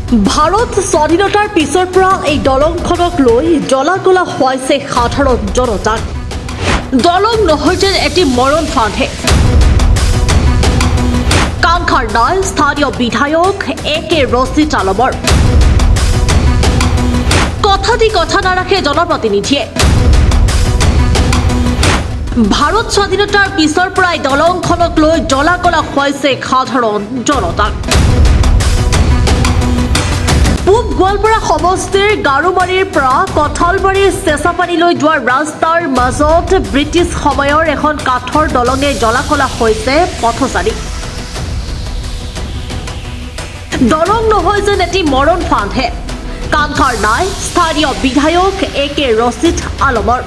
ভাৰত স্বাধীনতাৰ পিছৰ পৰা এই দলংখনক লৈ জ্বলা-কলা হৈছে সাধাৰণ জনতাক। দলং নহয় যেন এটি মৰণ ফাঁদহে। কাংখাৰ নাই স্থানীয় বিধায়ক একে ৰচিদ আলমৰ। কথা দি কথা নাৰাখে জনপ্ৰতিনিধিয়ে। ভাৰত স্বাধীনতাৰ পিছৰ পৰাই দলংখনক লৈ জ্বলা-কলা হৈছে সাধাৰণ জনতাক। পূব গোৱালপাৰা সমষ্টিৰ গাৰুমাৰীৰ পৰা কঁঠালবাৰীৰ চেঁচাপানীলৈ যোৱা ৰাস্তাৰ মাজত ব্ৰিটিছ সময়ৰ এখন কাঠৰ দলঙে জ্বলা-কলা হৈছে পথচাৰী। দলং নহয় যেন এটি মৰণ ফাঁদহে। কাংখাৰ নাই স্থানীয় বিধায়ক একে ৰচিদ আলমৰ।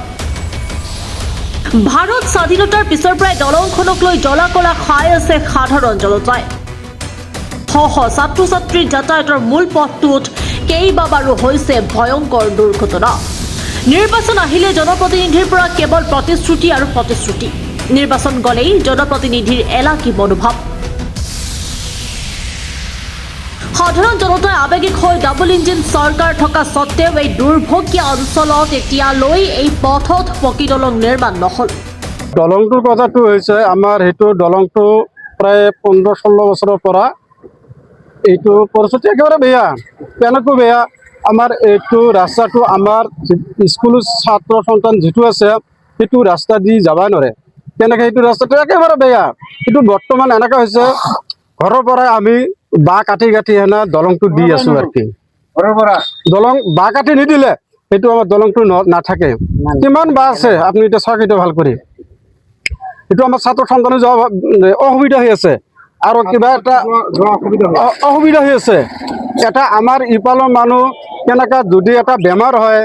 ভাৰত স্বাধীনতাৰ পিছৰ পৰাই দলংখনক লৈ জ্বলা-কলা খাই আছে সাধাৰণ জনতাই। ছাত্ৰ-ছাত্ৰীৰ যাতায়াতৰ মূল পথটোত কেইবাবাৰো হৈছে ভয়ংকৰ দুৰ্ঘটনা। নিৰ্বাচন আহিলে জনপ্ৰতিনিধিৰ পৰা কেৱল প্ৰতিশ্ৰুতি আৰু প্ৰতিশ্ৰুতি। নিৰ্বাচন গলেই জনপ্ৰতিনিধিৰ এলাকি মনোভাৱ। সাধাৰণ জনতাই আৱেগিক হৈ ডাবল ইঞ্জিন চৰকাৰ থকা স্বত্তেও এই দুৰ্ভগীয়া অঞ্চলত এতিয়ালৈ এই পথত পকী দলং নিৰ্মাণ নহল। দলংটোৰ কথাটো হৈছে আমাৰ সেইটো দলংটো প্ৰায় 15-16 বছৰৰ পৰা এইটো পৰিস্থিতি একেবাৰে বেয়া। কেনেকৈ বেয়া? আমাৰ এইটো ৰাস্তাটো আমাৰ স্কুলৰ ছাত্ৰ সন্তান যিটো আছে সেইটো ৰাস্তা দি যাবই নোৱাৰে। কেনেকৈ সেইটো ৰাস্তাটো একেবাৰে বেয়া। কিন্তু বৰ্তমান এনেকুৱা হৈছে ঘৰৰ পৰাই আমি বাঁহ কাটি হেনে দলংটো দি আছো আৰু কি। দলং বাঁহ কাটি নিদিলে সেইটো আমাৰ দলংটো নাথাকে। কিমান বাঁহ আছে আপুনি এতিয়া চাওক এইটো ভাল কৰি। এইটো আমাৰ ছাত্ৰ সন্তানে যোৱা অসুবিধা হৈ আছে আৰু কিবা এটা অসুবিধা হৈ আছে। এটা আমাৰ ইফালৰ মানুহ কেনেকা যদি এটা বেমাৰ হয়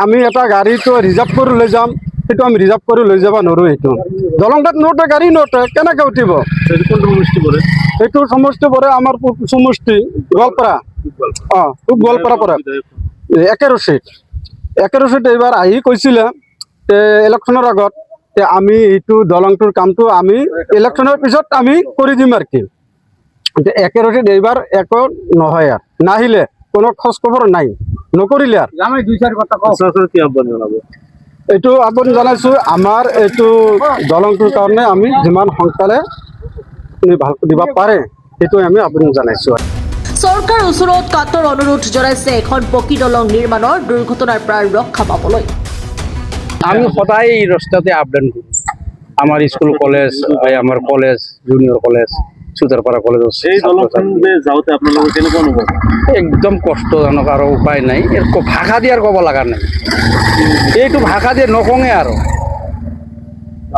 আমি এটা গাড়ীটো ৰিজাৰ্ভ কৰি লৈ যাম, সেইটো আমি ৰিজাৰ্ভ কৰি লৈ যাব নোৱাৰোঁ। সেইটো দলংটাত নোটে গাড়ী নোটে কেনেকৈ উঠিব? সেইটো সমষ্টি পৰে আমাৰ সমষ্টি গোৱালপাৰা। পূব গোৱালপাৰা পৰা একে ৰচিদ এইবাৰ আহি কৈছিলে ইলেকশ্যনৰ আগত আমি এইটো দলংটোৰ কামটো আমি ইলেকশ্যনৰ পিছত আমি কৰি দিম আৰু কি। একে ৰচিদ এইবাৰ একো নহয় আৰু নাহিলে কোনো খোজ খবৰ নাই, নকৰিলে আৰু এইটো আহ্বান জনাইছোঁ। আমাৰ এইটো দলংটোৰ কাৰণে আমি যিমান সোনকালে ভাল দিব পাৰে সেইটো আমি আহ্বান জনাইছোঁ। চৰকাৰৰ ওচৰত কাতৰ অনুৰোধ জনাইছে এখন পকী দলং নিৰ্মাণৰ দুৰ্ঘটনাৰ পৰা ৰক্ষা পাবলৈ। আমি সদায় এই ৰাস্তাতে আবেদন কৰি। আমাৰ স্কুল কলেজ, আমাৰ কলেজ, জুনিয়ৰ কলেজ, সুতাৰপাড়া কলেজ যাওঁতে আপোনালোকৰ কেনেকুৱা অনুভৱ? একদম কষ্টজনক আৰু উপায় নাই। ভাষা দি আৰু ক'ব লগা নাই। এইটো ভাষা দিয়ে নকওঁৱে আৰু।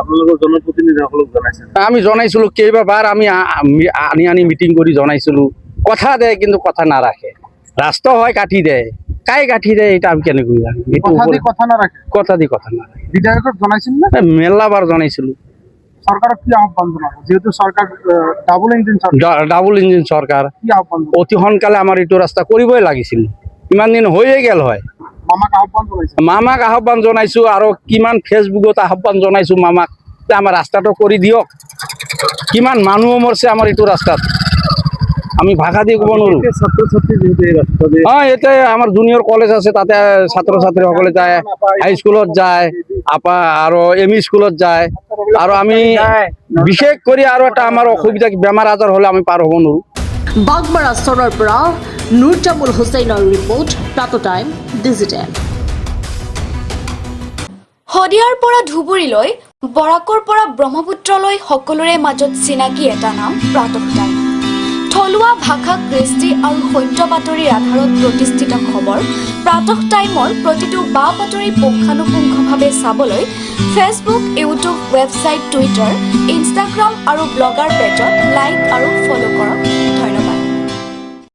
আপোনালোকৰ জনপ্ৰতিনিধিসকলক জনাইছে? আমি জনাইছিলোঁ কেইবাবাৰ আমি আনি মিটিং কৰি জনাইছিলোঁ। কথা দেয় কিন্তু কথা নাৰাখে। ৰাস্তা হয় কাটি দেয়। কাই কাটি দেয় এটা আমি কেনেকৈ জানো? কথা দি কথা নাৰাখে। বিধায়কক জনাইছিল না? মেলাবাৰ জনাইছিলোঁ। চৰকাৰক কি আহ্বান জনাব? যেহেতু চৰকাৰ ডাবল ইঞ্জিন চৰকাৰ অতি সোনকালে আমাৰ এইটো ৰাস্তা কৰিবই লাগিছিল। ইমান দিন হৈয়ে গেল হয়। মামাক আহ্বান জনাইছোঁ আৰু কিমান ফেচবুকত আহ্বান জনাইছোঁ মামাক যে আমাৰ ৰাস্তাটো কৰি দিয়ক। কিমান মানুহ মৰছে আমাৰ এইটো ৰাস্তাত, আমি ভাষা দি ক'ব নোৱাৰোঁ। এতিয়া আমাৰ জুনিয়ৰ কলেজ আছে, তাতে ছাত্ৰ ছাত্ৰীসকলে যায়, হাইস্কুলত যায়, আৰু এম ই স্কুলত যায়। আৰু আমি বিশেষ কৰি আৰু এটা আমাৰ অসুবিধা বেমাৰ আজাৰ হ'লে আমি পাৰ হ'ব নোৱাৰোঁ। বাগমাৰা চনৰ পৰা নুৰজামুল হুছেইনৰ ৰিপৰ্ট, প্ৰাতঃ টাইম ডিজিটেল। শদিয়াৰ পৰা ধুবুৰীলৈ, বৰাকৰ পৰা ব্ৰহ্মপুত্ৰলৈ সকলোৰে মাজত চিনাকি এটা নাম প্ৰাতঃ টাইম। থলুৱা ভাষা, কৃষ্টি আৰু সত্য বাতৰিৰ আধাৰত প্ৰতিষ্ঠিত খবৰ প্ৰাতঃ টাইমৰ প্ৰতিটো বা বাতৰি পুংখানুপুংখভাৱে চাবলৈ Facebook, YouTube, website, Twitter, Instagram আৰু ব্লগাৰ পেজত লাইক আৰু ফ'ল' কৰক। ধন্যবাদ।